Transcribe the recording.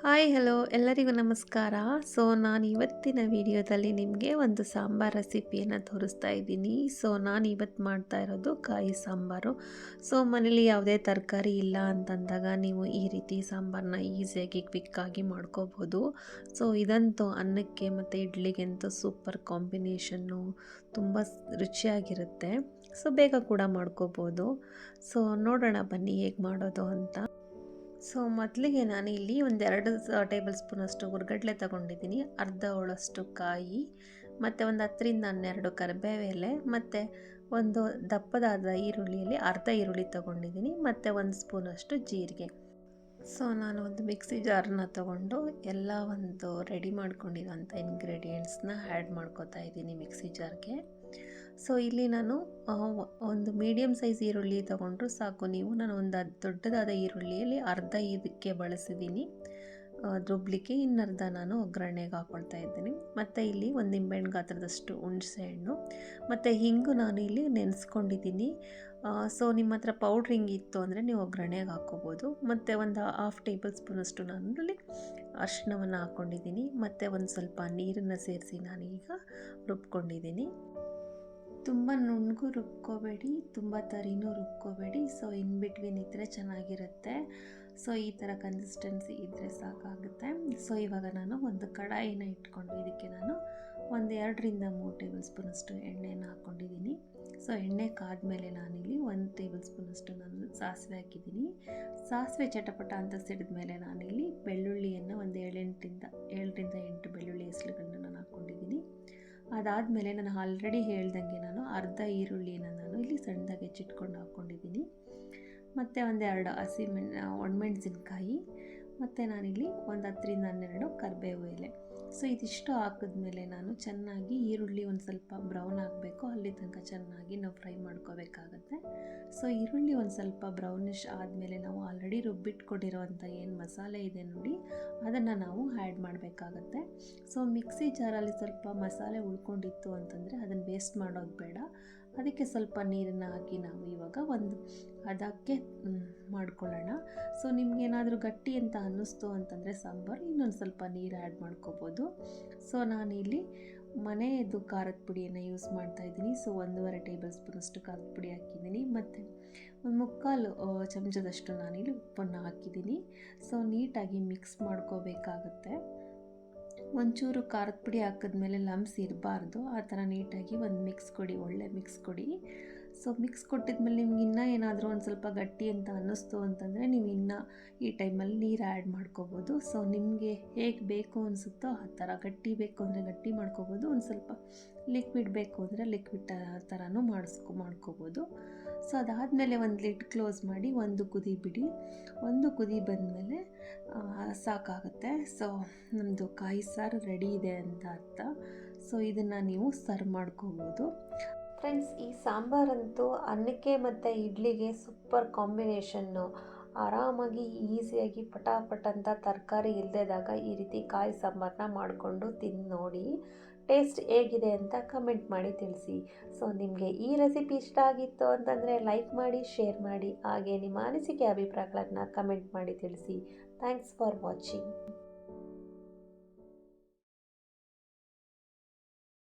Hi hello ಎಲ್ಲರಿಗೂ ನಮಸ್ಕಾರ. ನಾನು ಇವತ್ತಿನ ವಿಡಿಯೋದಲ್ಲಿ ನಿಮಗೆ ಒಂದು ಸಾಂಬಾರ್ ರೆಸಿಪಿಯನ್ನು ತೋರಿಸ್ತಾ ಇದ್ದೀನಿ. ನಾನು ಇವತ್ತು ಮಾಡ್ತಾ ಇರೋದು ಕಾಯಿ ಸಾಂಬಾರು. ಮನೇಲಿ ಯಾವುದೇ ತರಕಾರಿ ಇಲ್ಲ ಅಂತಂದಾಗ ನೀವು ಈ ರೀತಿ ಸಾಂಬಾರನ್ನ ಈಸಿಯಾಗಿ ಕ್ವಿಕ್ಕಾಗಿ ಮಾಡ್ಕೋಬೋದು. ಇದಂತೂ ಅನ್ನಕ್ಕೆ ಮತ್ತು ಇಡ್ಲಿಗೆಂತೂ ಸೂಪರ್ ಕಾಂಬಿನೇಷನ್ನು, ತುಂಬ ರುಚಿಯಾಗಿರುತ್ತೆ. ಬೇಗ ಕೂಡ ಮಾಡ್ಕೋಬೋದು. ನೋಡೋಣ ಬನ್ನಿ ಹೇಗೆ ಮಾಡೋದು ಅಂತ. ಮೊದಲಿಗೆ ನಾನು ಇಲ್ಲಿ ಒಂದು 2 ಟೇಬಲ್ ಸ್ಪೂನಷ್ಟು ಹುರ್ಗಡ್ಲೆ ತೊಗೊಂಡಿದ್ದೀನಿ, ಅರ್ಧ ಹೋಳಷ್ಟು ಕಾಯಿ, ಮತ್ತು ಒಂದು 10ರಿಂದ 12 ಕರಿಬೇವು ಎಲೆ, ಮತ್ತು ಒಂದು ದಪ್ಪದಾದ ಈರುಳ್ಳಿಯಲ್ಲಿ ಅರ್ಧ ಈರುಳ್ಳಿ ತೊಗೊಂಡಿದ್ದೀನಿ, ಮತ್ತು 1 ಸ್ಪೂನಷ್ಟು ಜೀರಿಗೆ. ನಾನು ಒಂದು ಮಿಕ್ಸಿ ಜಾರನ್ನ ತೊಗೊಂಡು ಎಲ್ಲ ಒಂದು ರೆಡಿ ಮಾಡ್ಕೊಂಡಿರೋಂಥ ಇಂಗ್ರೀಡಿಯೆಂಟ್ಸ್ನ ಆ್ಯಡ್ ಮಾಡ್ಕೋತಾ ಇದ್ದೀನಿ ಮಿಕ್ಸಿ ಜಾರ್ಗೆ. ಇಲ್ಲಿ ನಾನು ಒಂದು ಮೀಡಿಯಮ್ ಸೈಜ್ ಈರುಳ್ಳಿ ತೊಗೊಂಡ್ರು ಸಾಕು ನೀವು. ನಾನು ಒಂದು ದೊಡ್ಡದಾದ ಈರುಳ್ಳಿಯಲ್ಲಿ ಅರ್ಧ ಇದಕ್ಕೆ ಬಳಸಿದ್ದೀನಿ ರುಬ್ಲಿಕ್ಕೆ, ಇನ್ನರ್ಧ ನಾನು ಒಗ್ಗರಣೆಗೆ ಹಾಕ್ಕೊಳ್ತಾ ಇದ್ದೀನಿ. ಮತ್ತು ಇಲ್ಲಿ ಒಂದು ನಿಂಬೆಹಣ್ಣು ಗಾತ್ರದಷ್ಟು ಹುಣಸೆ ಹಣ್ಣು, ಮತ್ತು ಹಿಂಗು ನಾನು ಇಲ್ಲಿ ನೆನೆಸ್ಕೊಂಡಿದ್ದೀನಿ. ನಿಮ್ಮ ಹತ್ರ ಪೌಡ್ರ್ ಹಿಂಗಿತ್ತು ಅಂದರೆ ನೀವು ಒಗ್ಗರಣೆಗೆ ಹಾಕ್ಕೋಬೋದು. ಮತ್ತು ಒಂದು 1/2 ಟೇಬಲ್ ಸ್ಪೂನಷ್ಟು ನಾನು ಇಲ್ಲಿ ಅರಿಶಿಣವನ್ನು ಹಾಕ್ಕೊಂಡಿದ್ದೀನಿ, ಮತ್ತು ಒಂದು ಸ್ವಲ್ಪ ನೀರನ್ನು ಸೇರಿಸಿ ನಾನೀಗ ರುಬ್ಕೊಂಡಿದ್ದೀನಿ. ತುಂಬ ನುಣ್ಣಗೂ ರುಬ್ಕೋಬೇಡಿ, ತುಂಬ ತರಿನೂ ರುಬ್ಕೋಬೇಡಿ. ಇನ್ ಬಿಟ್ವೀನ್ ಇದ್ದರೆ ಚೆನ್ನಾಗಿರುತ್ತೆ. ಈ ಥರ ಕನ್ಸಿಸ್ಟೆನ್ಸಿ ಇದ್ದರೆ ಸಾಕಾಗುತ್ತೆ. ಇವಾಗ ನಾನು ಒಂದು ಕಡಾಯಿನ ಇಟ್ಕೊಂಡು ಇದಕ್ಕೆ ನಾನು ಒಂದು 2ರಿಂದ 3 ಟೇಬಲ್ ಸ್ಪೂನಷ್ಟು ಎಣ್ಣೆನ ಹಾಕ್ಕೊಂಡಿದ್ದೀನಿ. ಎಣ್ಣೆ ಕಾದ್ಮೇಲೆ ನಾನಿಲ್ಲಿ 1 ಟೇಬಲ್ ಸ್ಪೂನಷ್ಟು ನಾನು ಸಾಸಿವೆ ಹಾಕಿದ್ದೀನಿ. ಸಾಸಿವೆ ಚಟಪಟ ಅಂತ ಸಿಡಿದ್ಮೇಲೆ ನಾನಿಲ್ಲಿ ಬೆಳ್ಳುಳ್ಳಿಯನ್ನು ಒಂದು 7ರಿಂದ 8 ಬೆಳ್ಳುಳ್ಳಿ ಹೆಸರುಗಳನ್ನ ನಾನು ಹಾಕ್ಕೊಂಡಿದ್ದೀನಿ. ಅದಾದಮೇಲೆ ನಾನು ಆಲ್ರೆಡಿ ಹೇಳ್ದಂಗೆ ನಾನು ಅರ್ಧ ಈರುಳ್ಳಿನ ನಾನು ಇಲ್ಲಿ ಸಣ್ಣದಾಗಿ ಹೆಚ್ಚಿಟ್ಕೊಂಡು ಹಾಕ್ಕೊಂಡಿದ್ದೀನಿ, ಮತ್ತು ಒಂದು 2 ಒಣಮೆಣಸಿನ್ಕಾಯಿ, ಮತ್ತು ನಾನಿಲ್ಲಿ ಒಂದು 10ರಿಂದ 12 ಕರಿಬೇವು ಎಲೆ. ಇದಿಷ್ಟು ಹಾಕಿದ್ಮೇಲೆ ನಾನು ಚೆನ್ನಾಗಿ ಈರುಳ್ಳಿ ಒಂದು ಸ್ವಲ್ಪ ಬ್ರೌನ್ ಆಗಬೇಕು, ಅಲ್ಲಿ ತನಕ ಚೆನ್ನಾಗಿ ನಾವು ಫ್ರೈ ಮಾಡ್ಕೋಬೇಕಾಗತ್ತೆ. ಈರುಳ್ಳಿ ಒಂದು ಸ್ವಲ್ಪ ಬ್ರೌನಿಷ್ ಆದಮೇಲೆ ನಾವು ಆಲ್ರೆಡಿ ರುಬ್ಬಿಟ್ಕೊಂಡಿರೋವಂಥ ಏನು ಮಸಾಲೆ ಇದೆ ನೋಡಿ, ಅದನ್ನು ನಾವು ಆ್ಯಡ್ ಮಾಡಬೇಕಾಗತ್ತೆ. ಮಿಕ್ಸಿ ಜಾರಲ್ಲಿ ಸ್ವಲ್ಪ ಮಸಾಲೆ ಉಳ್ಕೊಂಡಿತ್ತು ಅಂತಂದರೆ ಅದನ್ನು ವೇಸ್ಟ್ ಮಾಡೋದು ಬೇಡ. ಅದಕ್ಕೆ ಸ್ವಲ್ಪ ನೀರನ್ನು ಹಾಕಿ ನಾವು ಇವಾಗ ಒಂದು ಅದಕ್ಕೆ ಮಾಡ್ಕೊಳ್ಳೋಣ. ನಿಮಗೇನಾದರೂ ಗಟ್ಟಿ ಅಂತ ಅನ್ನಿಸ್ತು ಅಂತಂದರೆ ಸಾಂಬಾರು ಇನ್ನೊಂದು ಸ್ವಲ್ಪ ನೀರು ಆ್ಯಡ್ ಮಾಡ್ಕೋಬೋದು. ನಾನಿಲ್ಲಿ ಮನೆಯದು ಖಾರದ ಪುಡಿಯನ್ನು ಯೂಸ್ ಮಾಡ್ತಾಯಿದ್ದೀನಿ. 1.5 ಟೇಬಲ್ ಸ್ಪೂನಷ್ಟು ಖಾರದ ಪುಡಿ ಹಾಕಿದ್ದೀನಿ, ಮತ್ತು ಒಂದು 3/4 ಚಮಚದಷ್ಟು ನಾನಿಲ್ಲಿ ಉಪ್ಪನ್ನು ಹಾಕಿದ್ದೀನಿ. ನೀಟಾಗಿ ಮಿಕ್ಸ್ ಮಾಡ್ಕೋಬೇಕಾಗತ್ತೆ. ಒಂಚೂರು ಖಾರದ ಪುಡಿ ಹಾಕಿದ್ಮೇಲೆ ಲಮ್ಸ್ ಇರಬಾರ್ದು, ಆ ಥರ ನೀಟಾಗಿ ಒಂದು ಮಿಕ್ಸ್ ಕೊಡಿ, ಒಳ್ಳೆ ಮಿಕ್ಸ್ ಕೊಡಿ. ಮಿಕ್ಸ್ ಕೊಟ್ಟಿದ್ಮೇಲೆ ನಿಮ್ಗೆ ಇನ್ನೂ ಏನಾದರೂ ಒಂದು ಸ್ವಲ್ಪ ಗಟ್ಟಿ ಅಂತ ಅನ್ನಿಸ್ತು ಅಂತಂದರೆ ನೀವು ಇನ್ನೂ ಈ ಟೈಮಲ್ಲಿ ನೀರು ಆ್ಯಡ್ ಮಾಡ್ಕೋಬೋದು. ನಿಮಗೆ ಹೇಗೆ ಬೇಕು ಅನಿಸುತ್ತೋ ಆ ಥರ, ಗಟ್ಟಿ ಬೇಕು ಅಂದರೆ ಗಟ್ಟಿ ಮಾಡ್ಕೋಬೋದು, ಒಂದು ಸ್ವಲ್ಪ ಲಿಕ್ವಿಡ್ ಬೇಕು ಅಂದರೆ ಲಿಕ್ವಿಡ್ ಥರನೂ ಮಾಡ್ಕೋಬೋದು. ಅದಾದಮೇಲೆ ಒಂದು ಲಿಡ್ ಕ್ಲೋಸ್ ಮಾಡಿ ಒಂದು ಕುದಿ ಬಿಡಿ. ಒಂದು ಕುದಿ ಬಂದಮೇಲೆ ಸಾಕಾಗುತ್ತೆ. ನಮ್ಮದು ಕಾಯಿ ಸಾರು ರೆಡಿ ಇದೆ ಅಂತ ಅರ್ಥ. ಇದನ್ನು ನೀವು ಸರ್ವ್ ಮಾಡ್ಕೋಬೋದು. ಫ್ರೆಂಡ್ಸ್, ಈ ಸಾಂಬಾರಂತೂ ಅನ್ನಕ್ಕೆ ಮತ್ತು ಇಡ್ಲಿಗೆ ಸೂಪರ್ ಕಾಂಬಿನೇಷನ್ನು. ಆರಾಮಾಗಿ ಈಸಿಯಾಗಿ ಪಟಾಪಟ್ ಅಂತ ತರಕಾರಿ ಇಲ್ಲದಾಗ ಈ ರೀತಿ ಕಾಯಿ ಸಾಂಬಾರನ್ನ ಮಾಡಿಕೊಂಡು ತಿಂದು ನೋಡಿ, ಟೇಸ್ಟ್ ಹೇಗಿದೆ ಅಂತ ಕಮೆಂಟ್ ಮಾಡಿ ತಿಳಿಸಿ. ನಿಮಗೆ ಈ ರೆಸಿಪಿ ಇಷ್ಟ ಆಗಿತ್ತು ಅಂತಂದರೆ ಲೈಕ್ ಮಾಡಿ, ಶೇರ್ ಮಾಡಿ, ಹಾಗೆ ನಿಮ್ಮ ಅನಿಸಿಕೆ ಅಭಿಪ್ರಾಯಗಳನ್ನು ಕಮೆಂಟ್ ಮಾಡಿ ತಿಳಿಸಿ. Thanks for watching.